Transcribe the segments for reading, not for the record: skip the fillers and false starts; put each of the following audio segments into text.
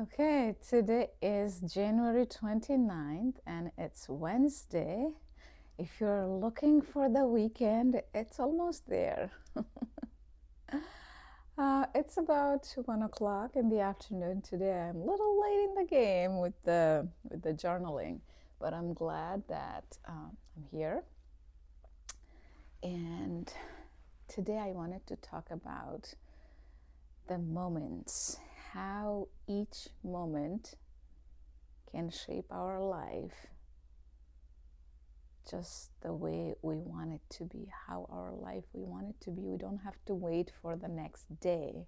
Okay, today is January 29th and it's Wednesday. If you're looking for the weekend, it's almost there. It's about 1 o'clock in the afternoon today. I'm a little late in the game with the journaling, but I'm glad that I'm here. And today I wanted to talk about the moments, how each moment can shape our life just the way we want it to be, how our life we want it to be. We don't have to wait for the next day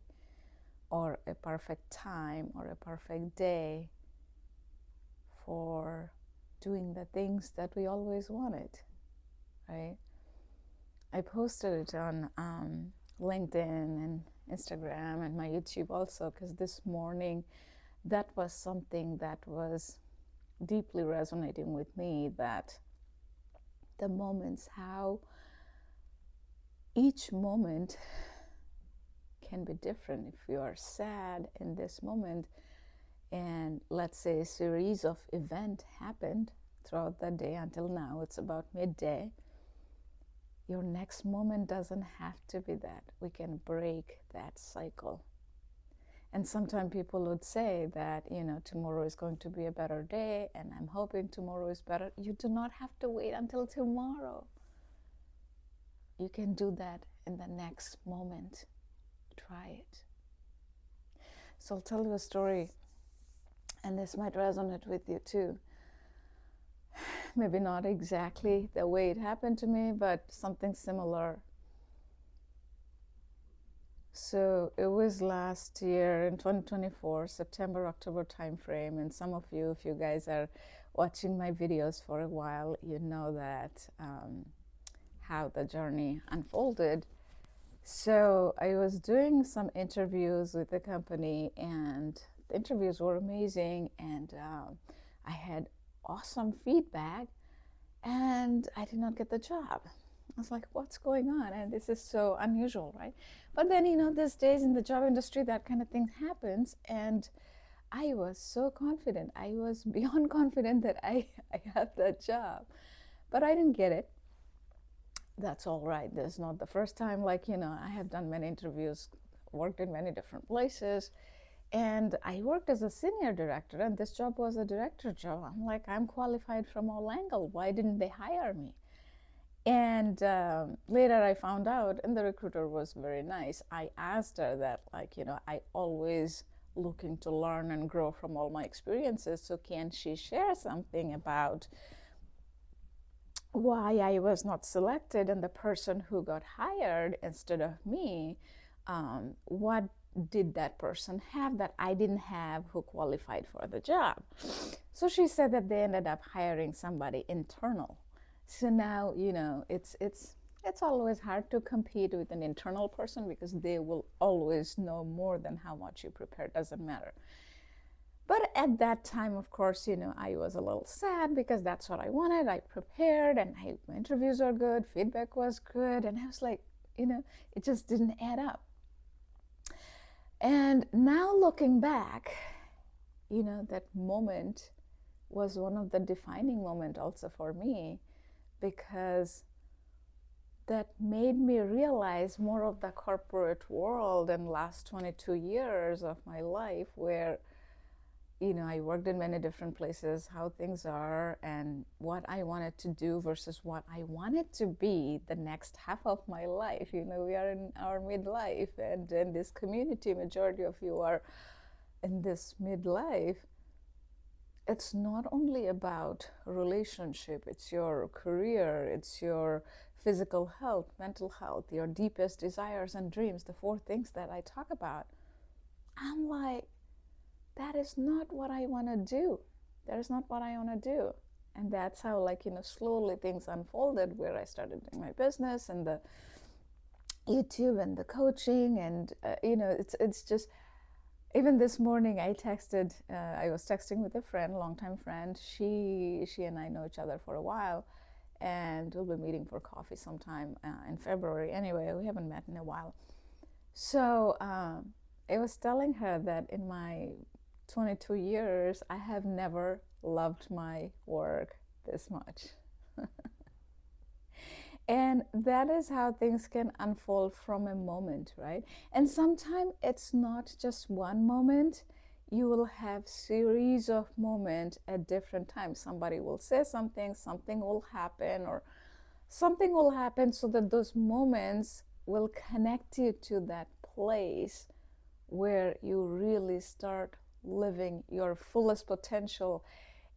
or a perfect time or a perfect day for doing the things that we always wanted, right? I posted it on LinkedIn and Instagram and my YouTube also, because this morning that was something that was deeply resonating with me, that the moments, how each moment can be different. If you are sad in this moment and let's say a series of events happened throughout the day until now, it's about midday, your next moment doesn't have to be that. We can break that cycle. And sometimes people would say that, tomorrow is going to be a better day and I'm hoping tomorrow is better. You do not have to wait until tomorrow. You can do that in the next moment. Try it. So I'll tell you a story, and this might resonate with you too. Maybe not exactly the way it happened to me, but something similar. So it was last year in 2024, September, October timeframe, and some of you, if you guys are watching my videos for a while, you know that how the journey unfolded. So I was doing some interviews with the company, and the interviews were amazing, and I had awesome feedback, and I did not get the job. I was like, what's going on? And this is so unusual, right? But then, these days in the job industry, that kind of thing happens, and I was so confident. I was beyond confident that I had that job, but I didn't get it. That's all right. This is not the first time. I have done many interviews, worked in many different places, and I worked as a senior director, and this job was a director job. I'm like, I'm qualified from all angles. Why didn't they hire me? And later I found out, and the recruiter was very nice. I asked her that, I always looking to learn and grow from all my experiences. So can she share something about why I was not selected and the person who got hired instead of me, what did that person have that I didn't have who qualified for the job? So she said that they ended up hiring somebody internal. So now, it's always hard to compete with an internal person because they will always know more than how much you prepare. Doesn't matter. But at that time, of course, I was a little sad because that's what I wanted. I prepared, and my interviews were good, feedback was good, and I was like, it just didn't add up. And now looking back, that moment was one of the defining moments also for me, because that made me realize more of the corporate world in the last 22 years of my life, where I worked in many different places, how things are and what I wanted to do versus what I wanted to be the next half of my life. We are in our midlife, and in this community, majority of you are in this midlife. It's not only about relationship, it's your career, it's your physical health, mental health, your deepest desires and dreams, the 4 things that I talk about. I'm like, that is not what I want to do. That is not what I want to do. And that's how, slowly things unfolded, where I started doing my business and the YouTube and the coaching. And, it's just, even this morning I was texting with a friend, longtime friend. She and I know each other for a while, and we'll be meeting for coffee sometime in February. Anyway, we haven't met in a while. So I was telling her that in my 22 years, I have never loved my work this much. And that is how things can unfold from a moment, right? And sometimes it's not just one moment. You will have series of moments at different times. Somebody will say something, something will happen, or something will happen so that those moments will connect you to that place where you really start living your fullest potential,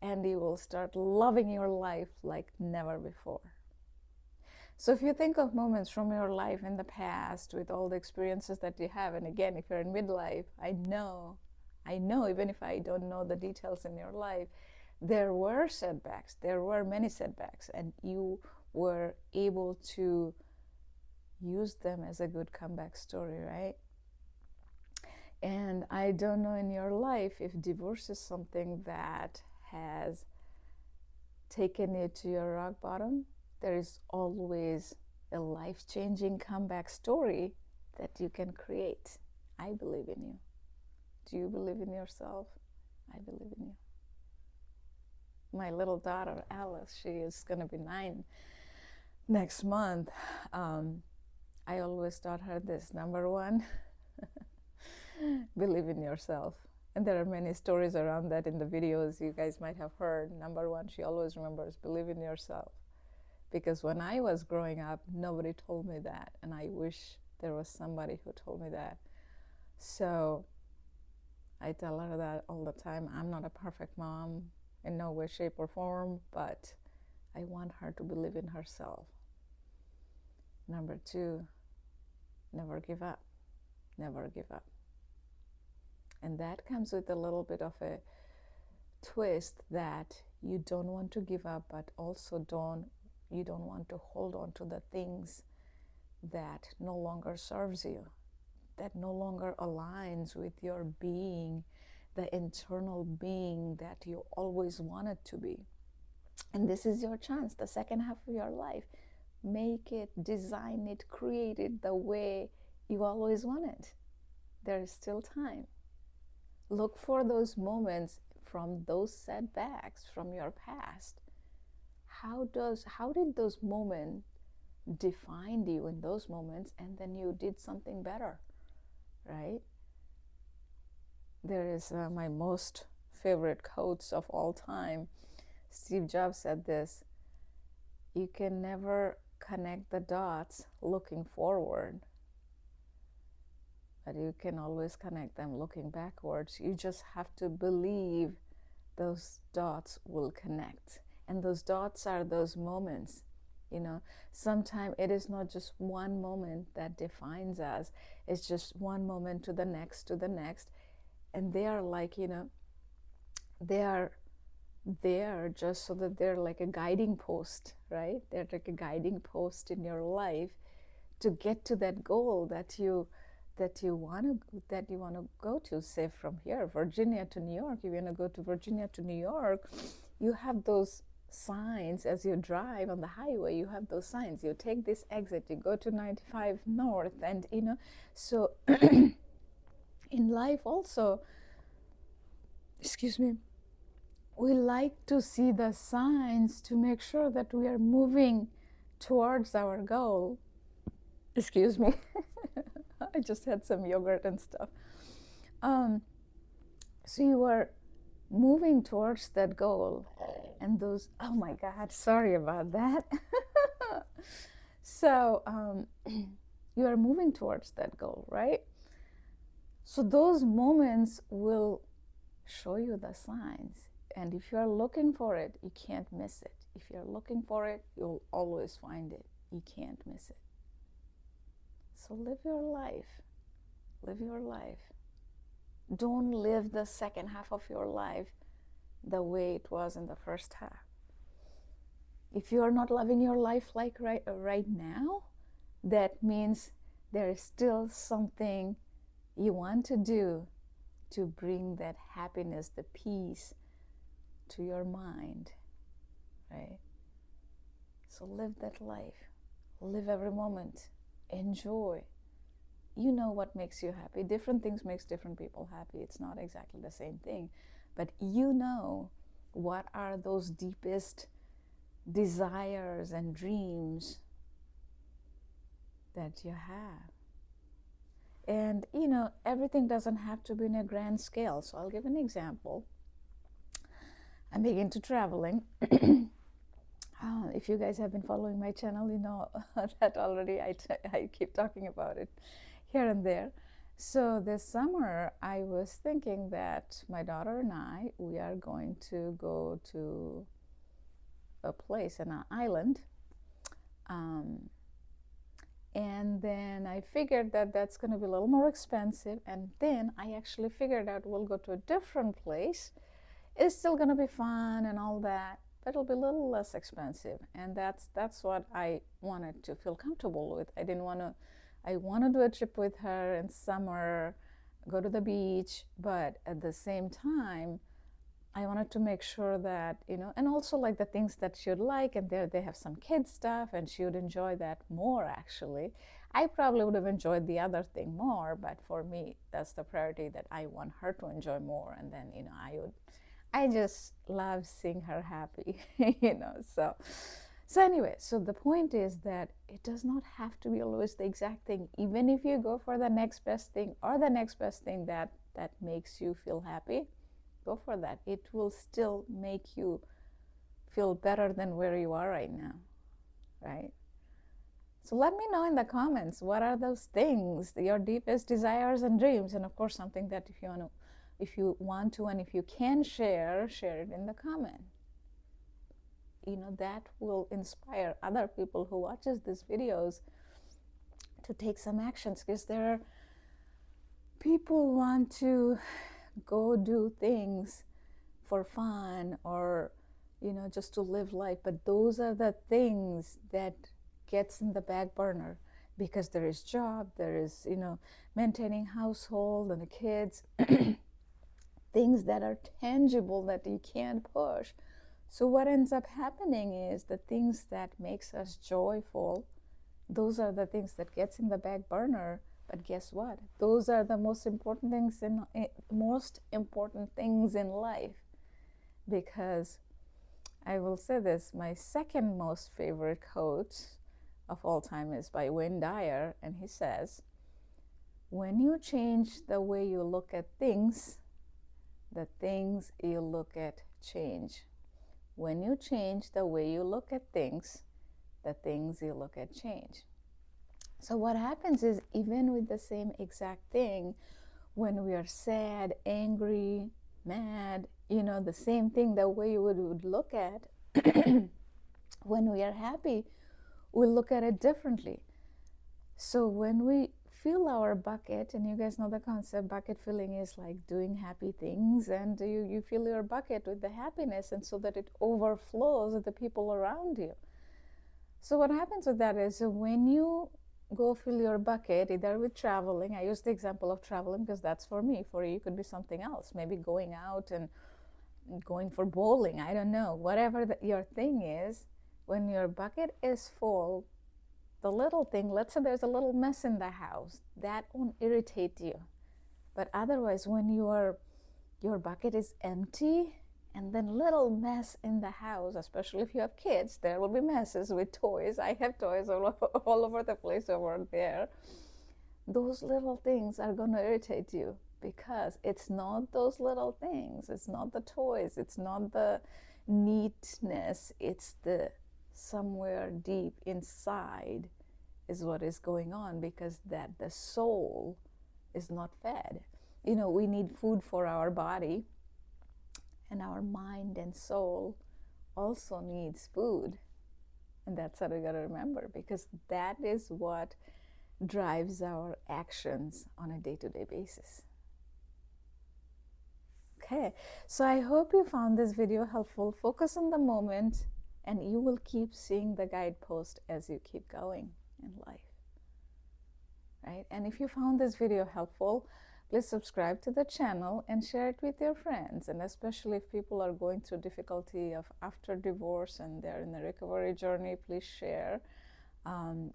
and you will start loving your life like never before. So if you think of moments from your life in the past with all the experiences that you have, and again, if you're in midlife, I know, even if I don't know the details in your life, there were setbacks, there were many setbacks, and you were able to use them as a good comeback story, right? And I don't know in your life if divorce is something that has taken you to your rock bottom. There is always a life-changing comeback story that you can create. I believe in you. Do you believe in yourself? I believe in you. My little daughter, Alice, she is going to be 9 next month. I always taught her this. Number one, believe in yourself. And there are many stories around that in the videos you guys might have heard. Number one, she always remembers, believe in yourself. Because when I was growing up, nobody told me that. And I wish there was somebody who told me that. So I tell her that all the time. I'm not a perfect mom in no way, shape, or form, but I want her to believe in herself. Number two, never give up. Never give up. And that comes with a little bit of a twist that you don't want to give up, but also you don't want to hold on to the things that no longer serves you, that no longer aligns with your being, the internal being that you always wanted to be. And this is your chance, the second half of your life. Make it, design it, create it the way you always wanted. There is still time. Look for those moments from those setbacks from your past. How did those moments define you in those moments, and then you did something better, right? There is my most favorite quotes of all time. Steve Jobs said this: you can never connect the dots looking forward, but you can always connect them looking backwards. You just have to believe those dots will connect. And those dots are those moments. You know, sometimes it is not just one moment that defines us. It's just one moment to the next, to the next. And they are like, you know, they are there just so that they're like a guiding post, right? They're like a guiding post in your life to get to that goal that you want to go to. Say from here, Virginia to New York. If you want to go to Virginia to New York, you have those signs as you drive on the highway. You have those signs. You take this exit, you go to 95 north, and you know. So in life also, excuse me, we like to see the signs to make sure that we are moving towards our goal. Excuse me. I just had some yogurt and stuff. So you are moving towards that goal, and those, oh my God, sorry about that. So you are moving towards that goal, right? So those moments will show you the signs. And if you're looking for it, you can't miss it. If you're looking for it, you'll always find it. You can't miss it. So live your life. Live your life. Don't live the second half of your life the way it was in the first half. If you are not loving your life like right now, that means there is still something you want to do to bring that happiness, the peace to your mind, right? So live that life. Live every moment. Enjoy. you know what makes you happy. Different things makes different people happy. It's not exactly the same thing, but you know what are those deepest desires and dreams that you have. And you know, everything doesn't have to be in a grand scale. So I'll give an example. I'm big into traveling. If you guys have been following my channel, you know that already. I keep talking about it here and there. So this summer, I was thinking that my daughter and I, we are going to go to a place, an island. And then I figured that that's going to be a little more expensive. And then I actually figured out we'll go to a different place. It's still going to be fun and all that, but it'll be a little less expensive. And that's what I wanted to feel comfortable with. I want to do a trip with her in summer, go to the beach, but at the same time, I wanted to make sure that, you know, and also like the things that she'd like, and there they have some kids stuff, and she would enjoy that more actually. I probably would have enjoyed the other thing more, but for me, that's the priority, that I want her to enjoy more. And then, you know, I just love seeing her happy, you know. So anyway, so the point is that it does not have to be always the exact thing. Even if you go for the next best thing, or the next best thing that makes you feel happy, go for that. It will still make you feel better than where you are right now, right? So let me know in the comments, what are those things, your deepest desires and dreams? And of course, something that if you want to and if you can share it in the comment. You know, that will inspire other people who watches these videos to take some actions, because there are people want to go do things for fun, or you know, just to live life, but those are the things that gets in the back burner, because there is job, there is, you know, maintaining household and the kids, things that are tangible that you can't push. So what ends up happening is the things that makes us joyful, those are the things that gets in the back burner. But guess what? Those are the most important things in life. Because I will say this, my second most favorite quote of all time is by Wayne Dyer, and he says, when you change the way you look at things, the things you look at change. When you change the way you look at things, the things you look at change. So what happens is, even with the same exact thing, when we are sad, angry, mad, you know, the same thing, the way you would look at, when we are happy, we look at it differently. So when we fill our bucket, and you guys know the concept, bucket filling is like doing happy things, and you fill your bucket with the happiness, and so that it overflows with the people around you. So what happens with that is, when you go fill your bucket, either with traveling, I use the example of traveling because that's for me, for you could be something else, maybe going out and going for bowling, I don't know, whatever your thing is. When your bucket is full, the little thing, let's say there's a little mess in the house, that won't irritate you. But otherwise, when your bucket is empty, and then little mess in the house, especially if you have kids, there will be messes with toys. I have toys all over the place over there. Those little things are going to irritate you, because it's not those little things, it's not the toys, it's not the neatness, it's the somewhere deep inside is what is going on, because that the soul is not fed. You know, we need food for our body, and our mind and soul also needs food. And that's what we got to remember, because that is what drives our actions on a day-to-day basis. Okay, so I hope you found this video helpful. Focus on the moment, and you will keep seeing the guidepost as you keep going in life, right? And if you found this video helpful, please subscribe to the channel and share it with your friends, and especially if people are going through difficulty of after divorce and they're in the recovery journey, please share.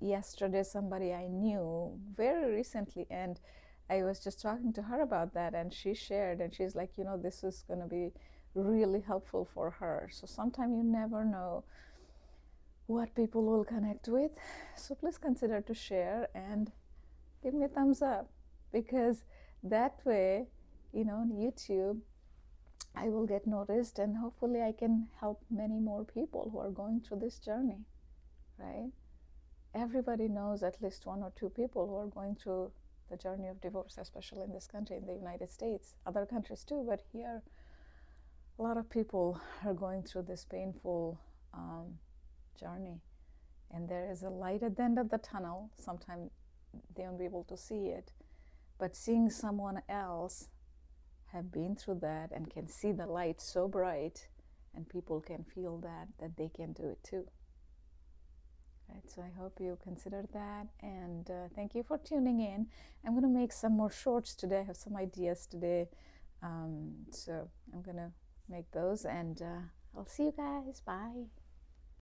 Yesterday, somebody I knew very recently, and I was just talking to her about that, and she shared, and she's like, this is going to be really helpful for her. So sometimes you never know what people will connect with. So please consider to share and give me a thumbs up, because that way, on YouTube, I will get noticed, and hopefully I can help many more people who are going through this journey, right? Everybody knows at least one or two people who are going through the journey of divorce, especially in this country, in the United States, other countries too, but here a lot of people are going through this painful journey. And there is a light at the end of the tunnel. Sometimes they won't be able to see it, but seeing someone else have been through that and can see the light so bright, and people can feel that they can do it too. Right, so I hope you consider that, and thank you for tuning in. I'm going to make some more shorts today. I have some ideas today, so I'm going to make those, and I'll see you guys. Bye.